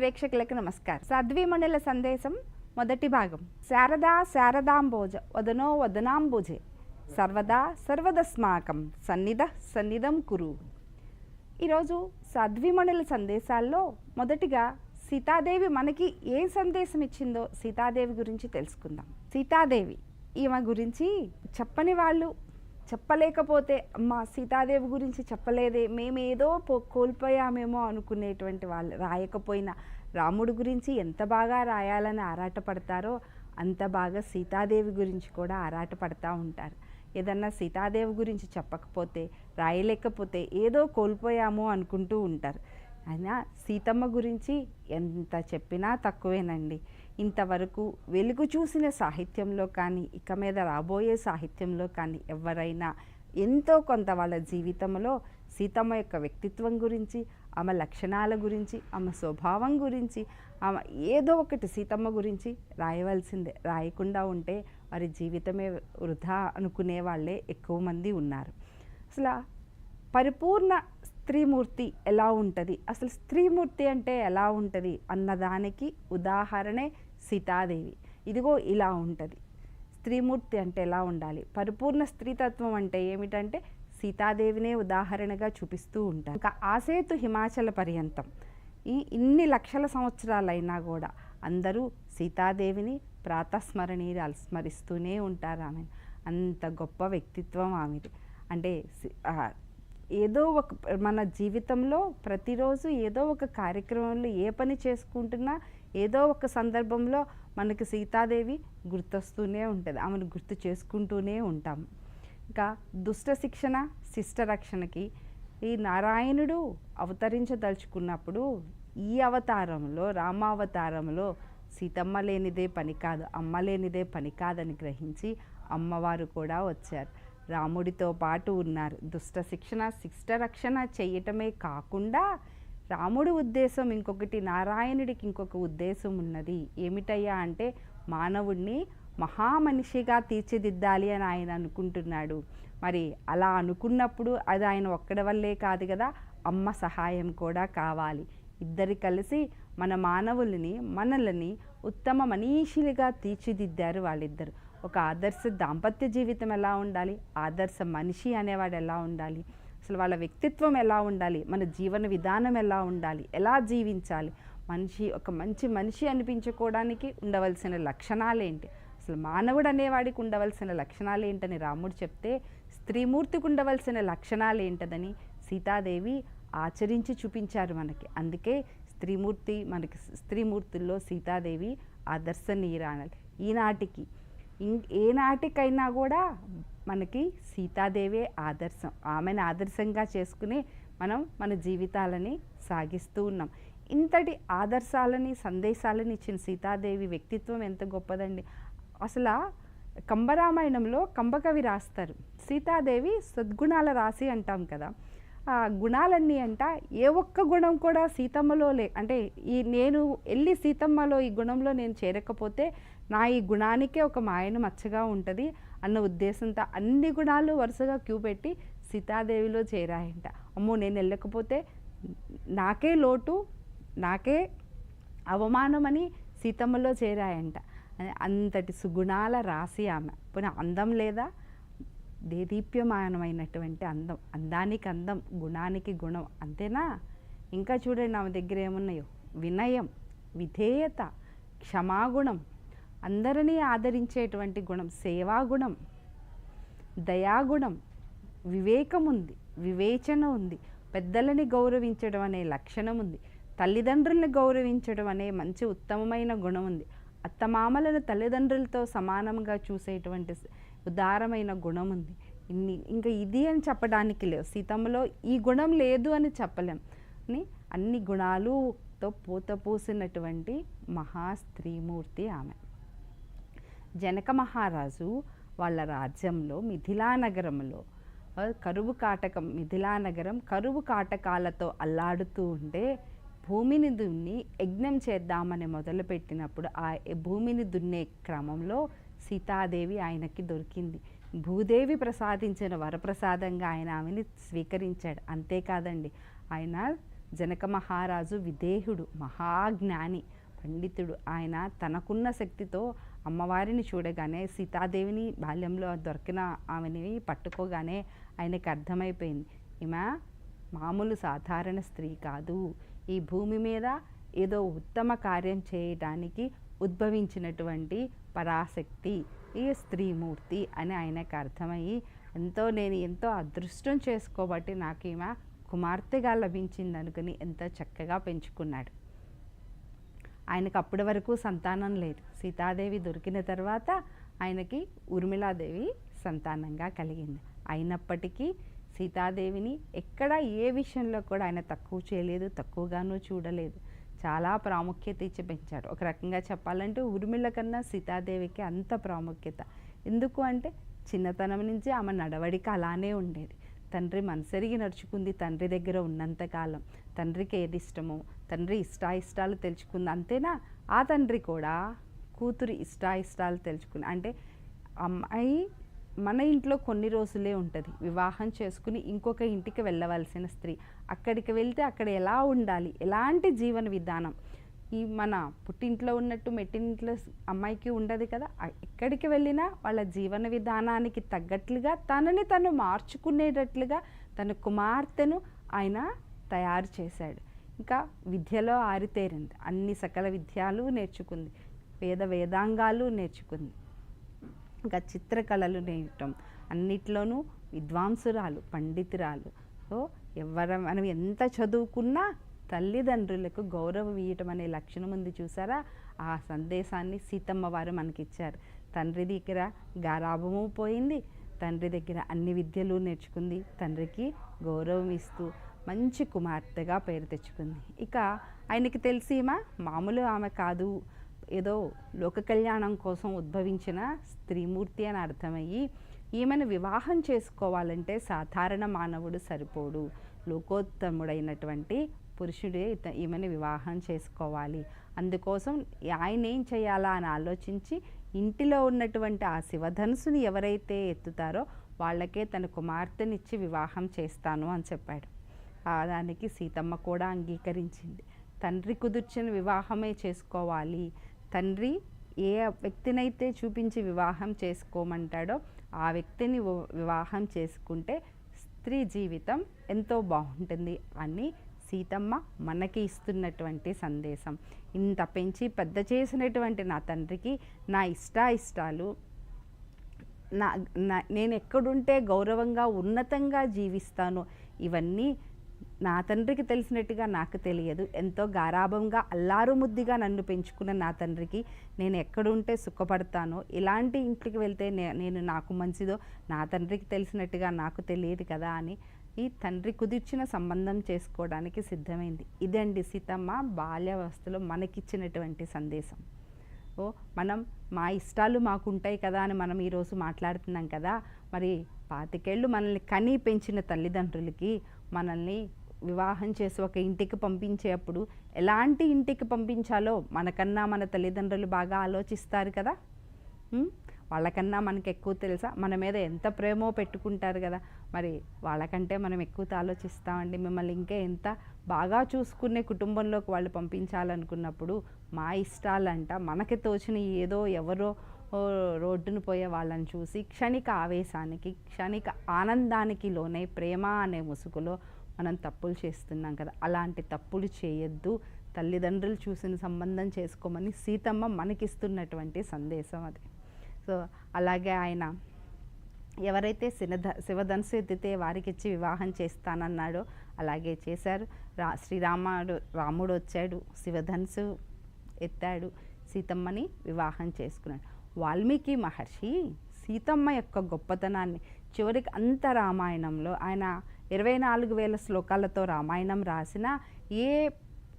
ప్రేక్షకులకు నమస్కారం. సాధ్వీమణుల సందేశం మొదటి భాగం. శారదా శారదాంబోజ వదనో వదనాంబుజే సర్వదా సర్వదస్మాకం సన్నిధ సన్నిధం కురు. ఈరోజు సాధ్వీమణుల సందేశాల్లో మొదటిగా సీతాదేవి మనకి ఏ సందేశం ఇచ్చిందో సీతాదేవి గురించి తెలుసుకుందాం. సీతాదేవి ఈమె గురించి చెప్పని వాళ్ళు, చెప్పలేకపోతే అమ్మ సీతాదేవి గురించి చెప్పలేదే, మేమేదో కోల్పోయామేమో అనుకునేటువంటి వాళ్ళు, రాయకపోయినా రాముడి గురించి ఎంత బాగా రాయాలని ఆరాటపడతారో అంత బాగా సీతాదేవి గురించి కూడా ఆరాటపడతా ఉంటారు. ఏదన్నా సీతాదేవి గురించి చెప్పకపోతే, రాయలేకపోతే ఏదో కోల్పోయాము అనుకుంటూ ఉంటారు. అయినా సీతమ్మ గురించి ఎంత చెప్పినా తక్కువేనండి. ఇంతవరకు వెలుగు చూసిన సాహిత్యంలో కానీ, ఇక మీద రాబోయే సాహిత్యంలో కానీ ఎవరైనా ఎంతో కొంత వాళ్ళ జీవితంలో సీతమ్మ యొక్క వ్యక్తిత్వం గురించి, ఆమె లక్షణాల గురించి, ఆమె స్వభావం గురించి, ఆమె ఏదో ఒకటి సీతమ్మ గురించి రాయవలసిందే. రాయకుండా ఉంటే వారి జీవితమే వృధా అనుకునే వాళ్ళే ఎక్కువ మంది ఉన్నారు. అసలు పరిపూర్ణ స్త్రీమూర్తి ఎలా ఉంటుంది, అసలు స్త్రీమూర్తి అంటే ఎలా ఉంటుంది అన్నదానికి ఉదాహరణే సీతాదేవి. ఇదిగో ఇలా ఉంటుంది. స్త్రీమూర్తి అంటే ఎలా ఉండాలి, పరిపూర్ణ స్త్రీతత్వం అంటే ఏమిటంటే సీతాదేవినే ఉదాహరణగా చూపిస్తూ ఉంటారు. ఇంకా ఆసేతు హిమాచల పర్యంతం ఇన్ని లక్షల సంవత్సరాలైనా కూడా అందరూ సీతాదేవిని ప్రాతస్మరణీయాలు స్మరిస్తూనే ఉంటారు. ఆమె అంత గొప్ప వ్యక్తిత్వం ఆమెది. అంటే ఏదో ఒక మన జీవితంలో ప్రతిరోజు ఏదో ఒక కార్యక్రమంలో ఏ పని చేసుకుంటున్నా ఏదో ఒక సందర్భంలో మనకి సీతాదేవి గుర్తొస్తూనే ఉంటుంది. ఆమెను గుర్తు చేసుకుంటూనే ఉంటాం. ఇంకా దుష్ట శిక్షణ శిష్ట రక్షణకి ఈ నారాయణుడు అవతరించదలుచుకున్నప్పుడు ఈ అవతారంలో, రామావతారంలో సీతమ్మ లేనిదే పని కాదు, అమ్మ లేనిదే పని కాదని గ్రహించి అమ్మవారు కూడా వచ్చారు. రాముడితో పాటు ఉన్నారు. దుష్ట శిక్షణ శిష్ట రక్షణ చేయటమే కాకుండా రాముడి ఉద్దేశం ఇంకొకటి, నారాయణుడికి ఇంకొక ఉద్దేశం ఉన్నది. ఏమిటయ్యా అంటే మానవుడిని మహామనిషిగా తీర్చిదిద్దాలి అని ఆయన అనుకుంటున్నాడు. మరి అలా అనుకున్నప్పుడు అది ఆయన ఒక్కడి వల్లే కాదు కదా, అమ్మ సహాయం కూడా కావాలి. ఇద్దరు కలిసి మన మానవుల్ని, మనల్ని ఉత్తమ మనీషులుగా తీర్చిదిద్దారు వాళ్ళిద్దరు. ఒక ఆదర్శ దాంపత్య జీవితం ఎలా ఉండాలి, ఆదర్శ మనిషి అనేవాడు ఎలా ఉండాలి, అసలు వాళ్ళ వ్యక్తిత్వం ఎలా ఉండాలి, మన జీవన విధానం ఎలా ఉండాలి, ఎలా జీవించాలి, మనిషి ఒక మంచి మనిషి అనిపించుకోవడానికి ఉండవలసిన లక్షణాలు ఏంటి, అసలు మానవుడు అనేవాడికి ఉండవలసిన లక్షణాలు ఏంటని రాముడు చెప్తే, స్త్రీమూర్తికి ఉండవలసిన లక్షణాలు ఏంటదని సీతాదేవి ఆచరించి చూపించారు మనకి. అందుకే స్త్రీమూర్తి మనకి, స్త్రీమూర్తుల్లో సీతాదేవి ఆదర్శనీయురాలు. ఈనాటికి ఏనాటికైనా కూడా మనకి సీతాదేవే ఆదర్శం. ఆమెను ఆదర్శంగా చేసుకుని మనం మన జీవితాలని సాగిస్తూ ఉన్నాం. ఇంతటి ఆదర్శాలని, సందేశాలని ఇచ్చిన సీతాదేవి వ్యక్తిత్వం ఎంత గొప్పదండి. అసలు కంబరామాయణంలో కంబకవి రాస్తారు, సీతాదేవి సద్గుణాల రాశి అంటాం కదా. ఆ గుణాలన్నీ అంట ఏ ఒక్క గుణం కూడా సీతమ్మలో అంటే నేను వెళ్ళి సీతమ్మలో ఈ గుణంలో నేను చేరకపోతే నా ఈ గుణానికే ఒక మాయను మచ్చగా ఉంటుంది అన్న ఉద్దేశంతో అన్ని గుణాలు వరుసగా క్యూ పెట్టి సీతాదేవిలో చేరాయంట. అమ్మో నేను వెళ్ళకపోతే నాకే లోటు, నాకే అవమానమని సీతమ్మలో చేరాయంట. అంతటి సుగుణాల రాశి ఆమె. పోనీ అందం లేదా, దేదీప్యమానమైనటువంటి అందం, అందానికి అందం, గుణానికి గుణం, అంతేనా? ఇంకా చూడండి ఆమె దగ్గర ఏమున్నాయో, వినయం, విధేయత, క్షమాగుణం, అందరినీ ఆదరించేటువంటి గుణం, సేవాగుణం, దయాగుణం, వివేకం ఉంది, వివేచన ఉంది, పెద్దలని గౌరవించడం అనే లక్షణం ఉంది, తల్లిదండ్రులను గౌరవించడం అనే మంచి ఉత్తమమైన గుణం ఉంది, అత్తమామలను తల్లిదండ్రులతో సమానంగా చూసేటువంటి ఉదారమైన గుణం ఉంది. ఇంకా ఇది అని చెప్పడానికి లేవు. సీతమ్మలో ఈ గుణం లేదు అని చెప్పలేం. అన్ని గుణాలుతో పూతపూసినటువంటి మహాస్త్రీమూర్తి ఆమె. జనక మహారాజు వాళ్ళ రాజ్యంలో మిథిలా నగరంలో కరువు కాటకం, మిథిలా నగరం కరువు కాటకాలతో అల్లాడుతూ ఉంటే భూమిని దున్ని యజ్ఞం చేద్దామని మొదలుపెట్టినప్పుడు ఆ భూమిని దున్నే క్రమంలో సీతాదేవి ఆయనకి దొరికింది. భూదేవి ప్రసాదించిన వరప్రసాదంగా ఆయన ఆమెని స్వీకరించాడు. అంతేకాదండి, ఆయన జనక మహారాజు విదేహుడు, మహాజ్ఞాని, పండితుడు. ఆయన తనకున్న శక్తితో అమ్మవారిని చూడగానే, సీతాదేవిని బాల్యంలో దొరికిన ఆమెని పట్టుకోగానే ఆయనకు అర్థమైపోయింది, ఈమె మామూలు సాధారణ స్త్రీ కాదు, ఈ భూమి మీద ఏదో ఉత్తమ కార్యం చేయడానికి ఉద్భవించినటువంటి పరాశక్తి, ఈ స్త్రీమూర్తి అని ఆయనకు అర్థమయ్యి, నేను ఎంతో అదృష్టం చేసుకోబట్టి నాకు ఈమె కుమార్తెగా లభించింది అనుకుని ఎంతో చక్కగా పెంచుకున్నాడు. ఆయనకు అప్పటి వరకు సంతానం లేదు. సీతాదేవి దొరికిన తర్వాత ఆయనకి ఊర్మిళాదేవి సంతానంగా కలిగింది. అయినప్పటికీ సీతాదేవిని ఎక్కడ ఏ విషయంలో కూడా ఆయన తక్కువ చేయలేదు, తక్కువగానూ చూడలేదు. చాలా ప్రాముఖ్యత ఇచ్చి పెంచాడు. ఒక రకంగా చెప్పాలంటే ఊర్మిళ కన్నా సీతాదేవికి అంత ప్రాముఖ్యత. ఎందుకు అంటే చిన్నతనం నుంచి ఆమె నడవడిక అలానే ఉండేది. తండ్రి మనసెరిగి నడుచుకుంది తండ్రి దగ్గర ఉన్నంతకాలం. తండ్రికి ఏది ఇష్టమో, తండ్రి ఇష్టాయిష్టాలు తెలుసుకుంది. అంతేనా, ఆ తండ్రి కూడా కూతురి ఇష్టాయిష్టాలు తెలుసుకుని, అంటే అమ్మాయి మన ఇంట్లో కొన్ని రోజులే ఉంటుంది, వివాహం చేసుకుని ఇంకొక ఇంటికి వెళ్ళవలసిన స్త్రీ. అక్కడికి వెళ్తే అక్కడ ఎలా ఉండాలి, ఎలాంటి జీవన విధానం ఈ మన పుట్టింట్లో ఉన్నట్టు మెట్టింట్లో అమ్మాయికి ఉండదు కదా. ఎక్కడికి వెళ్ళినా వాళ్ళ జీవన విధానానికి తగ్గట్లుగా తనని తను మార్చుకునేటట్లుగా తన కుమార్తెను ఆయన తయారు చేశాడు. ఇంకా విద్యలో ఆరితేరింది, అన్ని సకల విద్యలు నేర్చుకుంది, వేదాంగాలు నేర్చుకుంది, ఇంకా చిత్రకళలు నేర్చడం, అన్నిట్లోనూ విద్వాంసురాలు, పండితురాలు. సో మనం ఎంత చదువుకున్నా తల్లిదండ్రులకు గౌరవం ఇవ్వటం అనే లక్షణం ఉంది చూసారా. ఆ సందేశాన్ని సీతమ్మ వారు మనకిచ్చారు. తండ్రి దగ్గర గారాభము పోయింది, తండ్రి దగ్గర అన్ని విద్యలు నేర్చుకుంది, తండ్రికి గౌరవం ఇస్తూ మంచి కుమార్తెగా పేరు తెచ్చుకుంది. ఇక ఆయనకి తెలిసి మామూలు ఆమె కాదు, ఏదో లోక కళ్యాణం కోసం ఉద్భవించిన స్త్రీమూర్తి అని అర్థమయ్యి, ఈమెను వివాహం చేసుకోవాలంటే సాధారణ మానవుడు సరిపోడు, లోకోత్తముడైనటువంటి పురుషుడే ఈమెను వివాహం చేసుకోవాలి. అందుకోసం ఆయన ఏం చేయాలా అని ఆలోచించి ఇంటిలో ఉన్నటువంటి ఆ శివధనుసుని ఎవరైతే ఎత్తుతారో వాళ్ళకే తన కుమార్తెనిచ్చి వివాహం చేస్తాను అని చెప్పాడు. దానికి సీతమ్మ కూడా అంగీకరించింది. తండ్రి కుదిర్చిన వివాహమే చేసుకోవాలి, తండ్రి ఏ వ్యక్తినైతే చూపించి వివాహం చేసుకోమంటాడో ఆ వ్యక్తిని వివాహం చేసుకుంటే స్త్రీ జీవితం ఎంతో బాగుంటుంది అని సీతమ్మ మనకి ఇస్తున్నటువంటి సందేశం. ఇంత పెంచి పెద్ద చేసినటువంటి నా తండ్రికి నా ఇష్టాలు, నేను ఎక్కడుంటే గౌరవంగా ఉన్నతంగా జీవిస్తాను, ఇవన్నీ నా తండ్రికి తెలిసినట్టుగా నాకు తెలియదు. ఎంతో గారాభంగా అల్లారు ముద్దిగా నన్ను పెంచుకున్న నా తండ్రికి నేను ఎక్కడుంటే సుఖపడతానో, ఎలాంటి ఇంటికి వెళ్తే నేను నాకు మంచిదో నా తండ్రికి తెలిసినట్టుగా నాకు తెలియదు కదా అని ఈ తండ్రి కుదిర్చిన సంబంధం చేసుకోవడానికి సిద్ధమైంది. ఇదండి సీతమ్మ బాల్యావస్థలో మనకిచ్చినటువంటి సందేశం. మనం మా ఇష్టాలు మాకుంటాయి కదా అని మనం ఈరోజు మాట్లాడుతున్నాం కదా. మరి 25 ఏళ్ళు మనల్ని కని పెంచిన తల్లిదండ్రులకి మనల్ని వివాహం చేసి ఒక ఇంటికి పంపించేటప్పుడు ఎలాంటి ఇంటికి పంపించాలో మనకన్నా మన తల్లిదండ్రులు బాగా ఆలోచిస్తారు కదా. వాళ్ళకన్నా మనకి ఎక్కువ తెలుసా, మన మీద ఎంత ప్రేమో పెట్టుకుంటారు కదా. మరి వాళ్ళకంటే మనం ఎక్కువ ఆలోచిస్తామండి. మిమ్మల్ని ఇంకా ఎంత బాగా చూసుకునే కుటుంబంలోకి వాళ్ళు పంపించాలనుకున్నప్పుడు మా ఇష్టాలంట మనకి తోచిన ఏదో ఎవరో రోడ్డును పోయే వాళ్ళని చూసి క్షణిక ఆవేశానికి, క్షణిక ఆనందానికి లోనే ప్రేమ అనే ముసుగులో మనం తప్పులు చేస్తున్నాం కదా. అలాంటి తప్పులు చేయొద్దు, తల్లిదండ్రులు చూసిన సంబంధం చేసుకోమని సీతమ్మ మనకిస్తున్నటువంటి సందేశం అది. సో అలాగే ఆయన ఎవరైతే శివధనుసు ఎత్తితే వారికి ఇచ్చి వివాహం చేస్తానన్నాడో అలాగే చేశారు. రాముడు వచ్చాడు, శివధనుసు ఎత్తాడు, సీతమ్మని వివాహం చేసుకున్నాడు. వాల్మీకి మహర్షి సీతమ్మ యొక్క గొప్పతనాన్ని చివరికి అంత రామాయణంలో ఆయన 24,000 శ్లోకాలతో రామాయణం రాసిన ఏ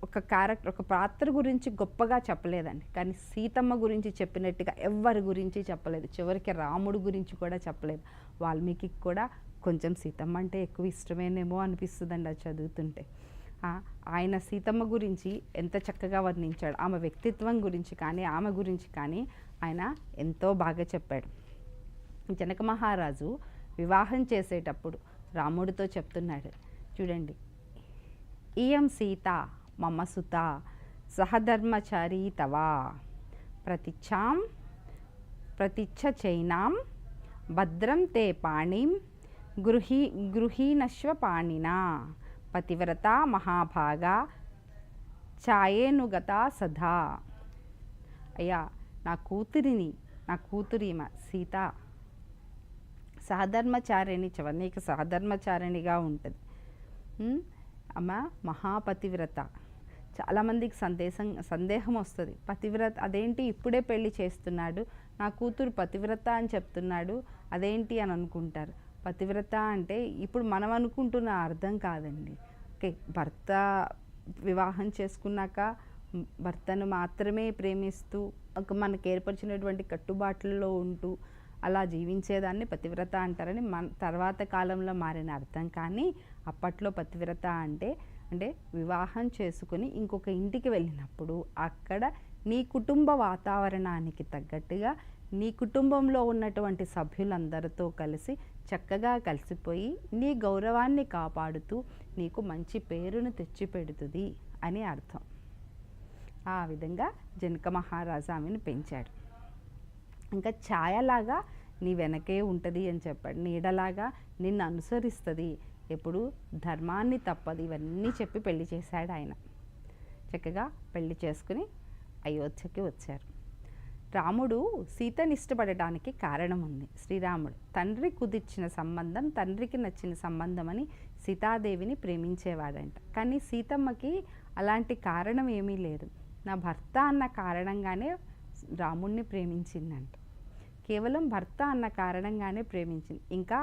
ఒక పాత్ర గురించి గొప్పగా చెప్పలేదండి. కానీ సీతమ్మ గురించి చెప్పినట్టుగా ఎవరి గురించి చెప్పలేదు. చివరికి రాముడు గురించి కూడా చెప్పలేదు. వాల్మీకి కూడా కొంచెం సీతమ్మ అంటే ఎక్కువ ఇష్టమేనేమో అనిపిస్తుందండి అది చదువుతుంటే. ఆయన సీతమ్మ గురించి ఎంత చక్కగా వర్ణించాడు. ఆమె వ్యక్తిత్వం గురించి కానీ ఆమె గురించి కానీ ఆయన ఎంతో బాగా చెప్పాడు. జనక మహారాజు వివాహం చేసేటప్పుడు రాముడితో చెప్తున్నాడు, చూడండి ఇయం సీత మమ సుత సహధర్మచారీ తవ ప్రతిచ్ఛ చైనాం భద్రం తే పాణిం గృహీణశ్వ పాణినా పతివ్రత మహాభాగా ఛాయేనుగత సదా. అయ్యా నా కూతురిమ సీత సహధర్మచారిణి నీకు సహధర్మచారిణిగా ఉంటుంది. అమ్మ మహాపతివ్రత. చాలామందికి సందేహం వస్తుంది, పతివ్రత అదేంటి ఇప్పుడే పెళ్లి చేస్తున్నాడు, నా కూతురు పతివ్రత అని చెప్తున్నాడు అదేంటి అని అనుకుంటారు. పతివ్రత అంటే ఇప్పుడు మనం అనుకుంటున్న అర్థం కాదండి. ఓకే, భర్త వివాహం చేసుకున్నాక భర్తను మాత్రమే ప్రేమిస్తూ మనకు ఏర్పరిచినటువంటి కట్టుబాట్లలో ఉంటూ అలా జీవించేదాన్ని పతివ్రత అంటారని తర్వాత కాలంలో మారిన అర్థం. కానీ అప్పట్లో పతివ్రత అంటే వివాహం చేసుకుని ఇంకొక ఇంటికి వెళ్ళినప్పుడు అక్కడ నీ కుటుంబ వాతావరణానికి తగ్గట్టుగా నీ కుటుంబంలో ఉన్నటువంటి సభ్యులందరితో కలిసి చక్కగా కలిసిపోయి నీ గౌరవాన్ని కాపాడుతూ నీకు మంచి పేరును తెచ్చిపెడుతుంది అని అర్థం. ఆ విధంగా జనక మహారాజు ఆమెను పెంచాడు. ఇంకా ఛాయలాగా నీ వెనకే ఉంటుంది అని చెప్పాడు, నీడలాగా నిన్ను అనుసరిస్తుంది, ఎప్పుడు ధర్మాన్ని తప్పదు, ఇవన్నీ చెప్పి పెళ్లి చేశాడు ఆయన. చక్కగా పెళ్లి చేసుకుని అయోధ్యకి వచ్చారు. రాముడు సీతని ఇష్టపడటానికి కారణం ఉంది. శ్రీరాముడు తండ్రి కుదిర్చిన సంబంధం, తండ్రికి నచ్చిన సంబంధం అని సీతాదేవిని ప్రేమించేవాడంట. కానీ సీతమ్మకి అలాంటి కారణం ఏమీ లేదు, నా భర్త అన్న కారణంగానే రాముణ్ణి ప్రేమించిందంట. కేవలం భర్త అన్న కారణంగానే ప్రేమించింది. ఇంకా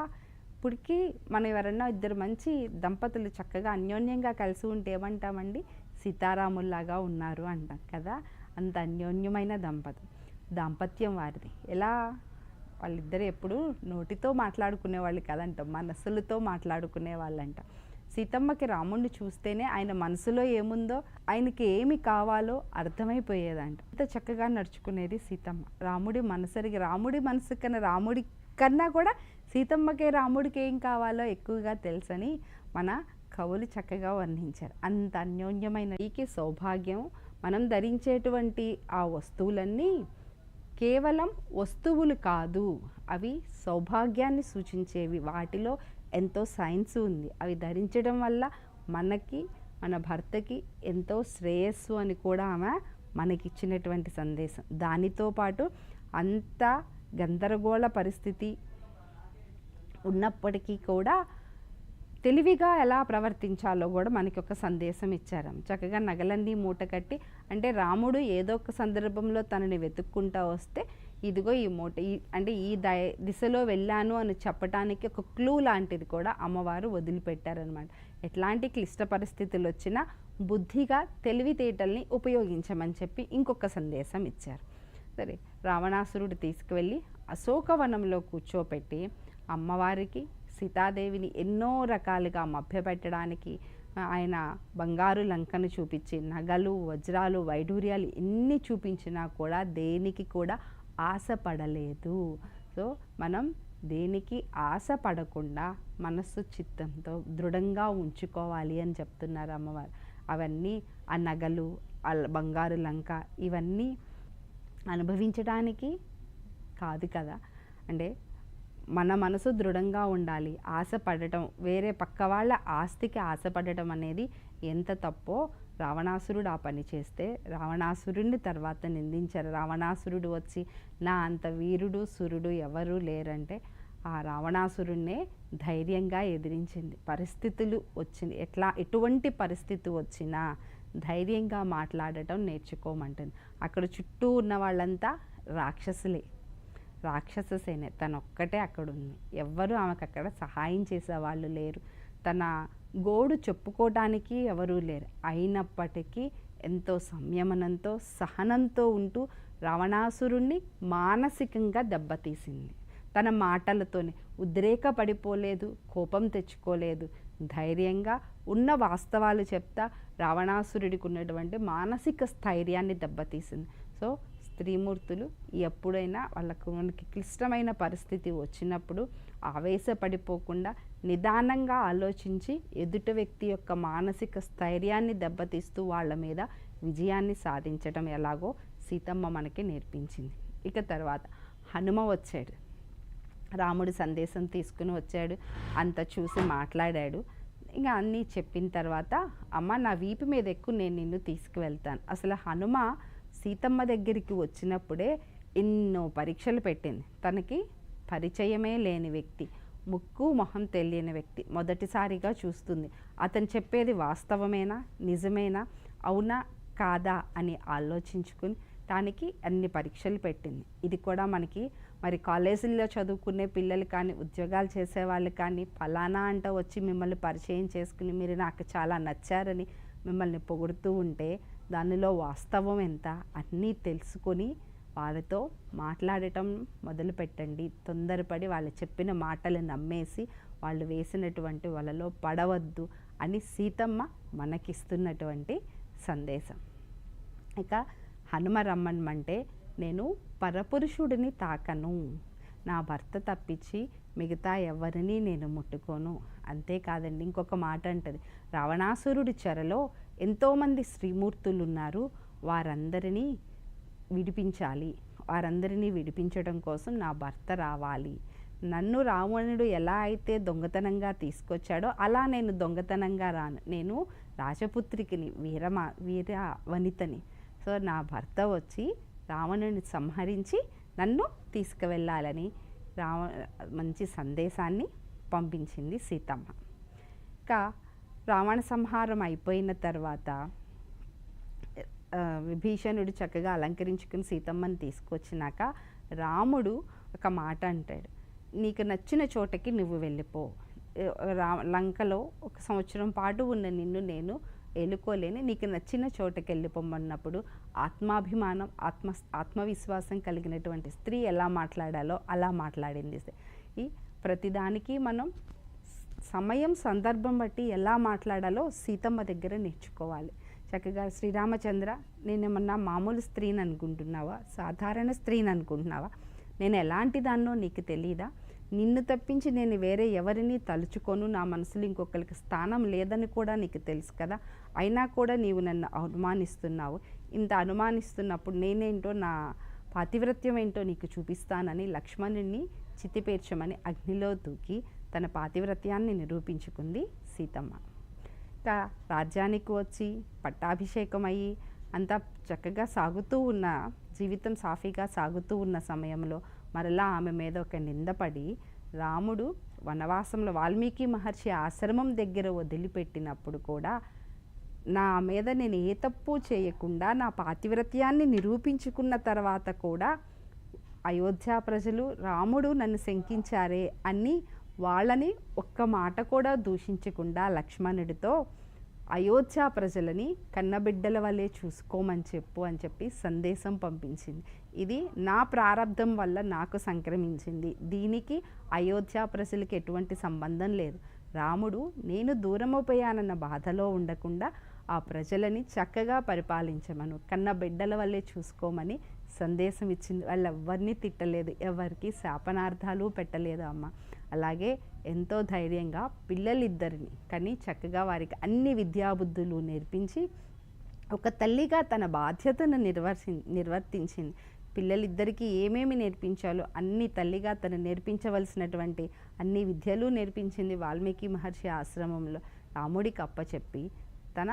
ఇప్పటికీ మనం ఎవరన్నా ఇద్దరు మంచి దంపతులు చక్కగా అన్యోన్యంగా కలిసి ఉంటే ఏమంటామండి, సీతారాముల్లాగా ఉన్నారు అంటాం కదా. అంత అన్యోన్యమైన దాంపత్యం వారిది. ఎలా వాళ్ళిద్దరు ఎప్పుడు నోటితో మాట్లాడుకునే వాళ్ళు కదంట, మనసులతో మాట్లాడుకునే వాళ్ళంట. సీతమ్మకి రాముడిని చూస్తేనే ఆయన మనసులో ఏముందో, ఆయనకి ఏమి కావాలో అర్థమైపోయేదంట. అంత చక్కగా నడుచుకునేది సీతమ్మ. రాముడి మనసు కన్నా కూడా సీతమ్మకే రాముడికి ఏం కావాలో ఎక్కువగా తెలుసని మన కవులు చక్కగా వర్ణించారు. అంత అన్యోన్యమైన ఈ సౌభాగ్యం. మనం ధరించేటువంటి ఆ వస్తువులన్నీ కేవలం వస్తువులు కాదు, అవి సౌభాగ్యాన్ని సూచించేవి. వాటిలో ఎంతో సైన్స్ ఉంది. అవి ధరించడం వల్ల మనకి మన భర్తకి ఎంతో శ్రేయస్సు అని కూడా ఆమె మనకిచ్చినటువంటి సందేశం. దానితో పాటు అంత గందరగోళ పరిస్థితి ఉన్నప్పటికీ కూడా తెలివిగా ఎలా ప్రవర్తించాలో కూడా మనకి ఒక సందేశం ఇచ్చారు. చక్కగా నగలన్నీ మూట కట్టి, అంటే రాముడు ఏదో ఒక సందర్భంలో తనని వెతుక్కుంటా వస్తే ఇదిగో ఈ మూట ఈ దిశలో వెళ్ళాను అని చెప్పడానికి ఒక క్లూ లాంటిది కూడా అమ్మవారు వదిలిపెట్టారనమాట. ఎట్లాంటి క్లిష్ట పరిస్థితులు వచ్చినా బుద్ధిగా తెలివితేటల్ని ఉపయోగించమని చెప్పి ఇంకొక సందేశం ఇచ్చారు. సరే, రావణాసురుడు తీసుకువెళ్ళి అశోకవనంలో కూర్చోపెట్టి అమ్మవారికి సీతాదేవిని ఎన్నో రకాలుగా మభ్యపెట్టడానికి ఆయన బంగారు లంకను చూపించి నగలు, వజ్రాలు, వైడూర్యాలు ఎన్ని చూపించినా కూడా దేనికి కూడా ఆశపడలేదు. సో మనం దేనికి ఆశపడకుండా మనస్సు చిత్తంతో దృఢంగా ఉంచుకోవాలి అని చెప్తున్నారు అమ్మవారు. అవన్నీ ఆ నగలు, ఆ బంగారు లంక ఇవన్నీ అనుభవించడానికి కాదు కదా. అంటే మన మనసు దృఢంగా ఉండాలి. ఆశపడటం, వేరే పక్క వాళ్ళ ఆస్తికి ఆశపడటం అనేది ఎంత తప్పో రావణాసురుడు ఆ పని చేస్తే రావణాసురుడిని తర్వాత నిందించారు. రావణాసురుడు వచ్చి నా అంత వీరుడు సురుడు ఎవరు లేరంటే ఆ రావణాసురుడినే ధైర్యంగా ఎదిరించింది. పరిస్థితులు వచ్చింది, ఎటువంటి పరిస్థితి వచ్చినా ధైర్యంగా మాట్లాడటం నేర్చుకోమంటుంది. అక్కడ చుట్టూ ఉన్న వాళ్ళంతా రాక్షసులే, రాక్షస సేనే, తనొక్కటే అక్కడ ఉంది. ఎవ్వరూ ఆమెకు అక్కడ సహాయం చేసేవాళ్ళు లేరు. తన గోడు చెప్పుకోవడానికి ఎవరూ లేరు. అయినప్పటికీ ఎంతో సంయమనంతో సహనంతో ఉంటూ రావణాసురుణ్ణి మానసికంగా దెబ్బతీసింది. తన మాటలతోనే ఉద్రేకపడిపోలేదు, కోపం తెచ్చుకోలేదు. ధైర్యంగా ఉన్న వాస్తవాలు చెప్తా రావణాసురుడికి ఉన్నటువంటి మానసిక స్థైర్యాన్ని దెబ్బతీసింది. సో స్త్రీమూర్తులు ఎప్పుడైనా మనకి క్లిష్టమైన పరిస్థితి వచ్చినప్పుడు ఆవేశపడిపోకుండా నిదానంగా ఆలోచించి ఎదుటి వ్యక్తి యొక్క మానసిక స్థైర్యాన్ని దెబ్బతీస్తూ వాళ్ళ మీద విజయాన్ని సాధించడం ఎలాగో సీతమ్మ మనకి నేర్పించింది. ఇక తర్వాత హనుమ వచ్చాడు, రాముడి సందేశం తీసుకుని వచ్చాడు, అంత చూసి మాట్లాడాడు. ఇంకా అన్నీ చెప్పిన తర్వాత, అమ్మ నా వీపు మీద ఎక్కువ నేను నిన్ను తీసుకువెళ్తాను. అసలు హనుమ సీతమ్మ దగ్గరికి వచ్చినప్పుడే ఎన్నో పరీక్షలు పెట్టింది. తనకి పరిచయమే లేని వ్యక్తి, ముక్కు మొహం తెలియని వ్యక్తి మొదటిసారిగా చూస్తుంది. అతను చెప్పేది వాస్తవమేనా, నిజమేనా, అవునా కాదా అని ఆలోచించుకుని దానికి అన్ని పరీక్షలు పెట్టింది. ఇది కూడా మనకి మరి కాలేజీల్లో చదువుకునే పిల్లలు కానీ, ఉద్యోగాలు చేసేవాళ్ళు కానీ, ఫలానా అంట వచ్చి మిమ్మల్ని పరిచయం చేసుకుని మీరు నాకు చాలా నచ్చారని మిమ్మల్ని పొగుడుతూ ఉంటే దానిలో వాస్తవం ఎంత అన్నీ తెలుసుకొని వాళ్ళతో మాట్లాడటం మొదలుపెట్టండి. తొందరపడి వాళ్ళు చెప్పిన మాటలు నమ్మేసి వాళ్ళు వేసినటువంటి వలలో పడవద్దు అని సీతమ్మ మనకిస్తున్నటువంటి సందేశం. ఇక హనుమ రమ్మన్మంటే, నేను పరపురుషుడిని తాకను, నా భర్త తప్పించి మిగతా ఎవరిని నేను ముట్టుకోను. అంతేకాదండి, ఇంకొక మాట అంటది, రావణాసురుడి చెరలో ఎంతోమంది స్త్రీమూర్తులు ఉన్నారు, వారందరినీ విడిపించాలి, వారందరినీ విడిపించడం కోసం నా భర్త రావాలి. నన్ను రావణుడు ఎలా అయితే దొంగతనంగా తీసుకొచ్చాడో అలా నేను దొంగతనంగా రాను. నేను రాజపుత్రికిని, వీర వనితని. సో నా భర్త వచ్చి రావణుని సంహరించి నన్ను తీసుకువెళ్ళాలని మంచి సందేశాన్ని పంపించింది సీతమ్మ. ఇంకా రావణ సంహారం అయిపోయిన తర్వాత విభీషణుడు చక్కగా అలంకరించుకుని సీతమ్మని తీసుకొచ్చినాక రాముడు ఒక మాట అంటాడు, నీకు నచ్చిన చోటకి నువ్వు వెళ్ళిపో. లంకలో 1 సంవత్సరం పాటు ఉన్న నిన్ను నేను ఏలుకోలేని, నీకు నచ్చిన చోటకి వెళ్ళిపోమన్నప్పుడు ఆత్మాభిమానం, ఆత్మవిశ్వాసం కలిగినటువంటి స్త్రీ ఎలా మాట్లాడాలో అలా మాట్లాడింది. ఈ ప్రతిదానికి మనం సమయం సందర్భం బట్టి ఎలా మాట్లాడాలో సీతమ్మ దగ్గర నేర్చుకోవాలి. చక్కగా శ్రీరామచంద్ర, నేనేమన్నా మామూలు స్త్రీని అనుకుంటున్నావా, సాధారణ స్త్రీని అనుకుంటున్నావా, నేను ఎలాంటి దాన్నో నీకు తెలీదా, నిన్ను తప్పించి నేను వేరే ఎవరిని తలుచుకోను, నా మనసులో ఇంకొకరికి స్థానం లేదని కూడా నీకు తెలుసు కదా, అయినా కూడా నీవు నన్ను అనుమానిస్తున్నావు. ఇంత అనుమానిస్తున్నప్పుడు నేనేంటో, నా పాతివ్రత్యం ఏంటో నీకు చూపిస్తానని లక్ష్మణుడిని చితిపేర్చమని అగ్నిలో దూకి తన పాతివ్రత్యాన్ని నిరూపించుకుంది సీతమ్మ. ఇంకా రాజ్యానికి వచ్చి పట్టాభిషేకం అయ్యి అంతా చక్కగా సాగుతూ ఉన్న జీవితం సాఫీగా సాగుతూ ఉన్న సమయంలో మరలా ఆమె మీద ఒక నిందపడి రాముడు వనవాసంలో వాల్మీకి మహర్షి ఆశ్రమం దగ్గర వదిలిపెట్టినప్పుడు కూడా నా మీద నేను ఏ తప్పు చేయకుండా నా పాతివ్రత్యాన్ని నిరూపించుకున్న తర్వాత కూడా అయోధ్య ప్రజలు రాముడు నన్ను శంకించారే అని వాళ్ళని ఒక్క మాట కూడా దూషించకుండా లక్ష్మణుడితో అయోధ్య ప్రజలని కన్నబిడ్డల వల్లే చూసుకోమని చెప్పు అని చెప్పి సందేశం పంపించింది. ఇది నా ప్రారంధం వల్ల నాకు సంక్రమించింది, దీనికి అయోధ్య ప్రజలకి ఎటువంటి సంబంధం లేదు. రాముడు నేను దూరమైపోయానన్న బాధలో ఉండకుండా ఆ ప్రజలని చక్కగా పరిపాలించమను, కన్న బిడ్డల వల్లే చూసుకోమని సందేశం ఇచ్చింది. వాళ్ళు ఎవరిని తిట్టలేదు, ఎవరికి శాపనార్థాలు పెట్టలేదు అమ్మ. అలాగే ఎంతో ధైర్యంగా పిల్లలిద్దరిని కానీ చక్కగా వారికి అన్ని విద్యాబుద్ధులు నేర్పించి ఒక తల్లిగా తన బాధ్యతను నిర్వర్తించింది. పిల్లలిద్దరికీ ఏమేమి నేర్పించాలో అన్ని తల్లిగా తను నేర్పించవలసినటువంటి అన్ని విద్యలు నేర్పించింది. వాల్మీకి మహర్షి ఆశ్రమంలో రాముడికి అప్పచెప్పి తన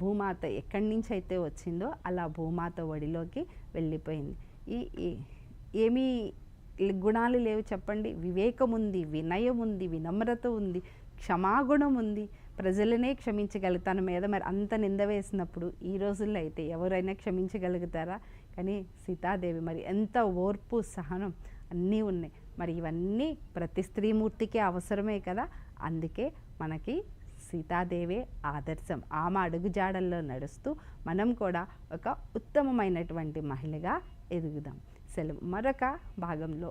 భూమాత ఎక్కడి నుంచి అయితే వచ్చిందో అలా భూమాత ఒడిలోకి వెళ్ళిపోయింది. ఏమీ గుణాలు లేవు చెప్పండి, వివేకం ఉంది, వినయం ఉంది, వినమ్రత ఉంది, క్షమాగుణం ఉంది, ప్రజలనే క్షమించగలుగుతాను మీద మరి అంత నింద వేసినప్పుడు ఈ రోజుల్లో అయితే ఎవరైనా క్షమించగలుగుతారా? కానీ సీతాదేవి మరి ఎంత ఓర్పు సహనం అన్నీ ఉన్నాయి. మరి ఇవన్నీ ప్రతి స్త్రీమూర్తికి అవసరమే కదా. అందుకే మనకి సీతాదేవే ఆదర్శం. ఆమె అడుగుజాడల్లో నడుస్తూ మనం కూడా ఒక ఉత్తమమైనటువంటి మహిళగా ఎదుగుదాం. సెలవు. మరొక భాగంలో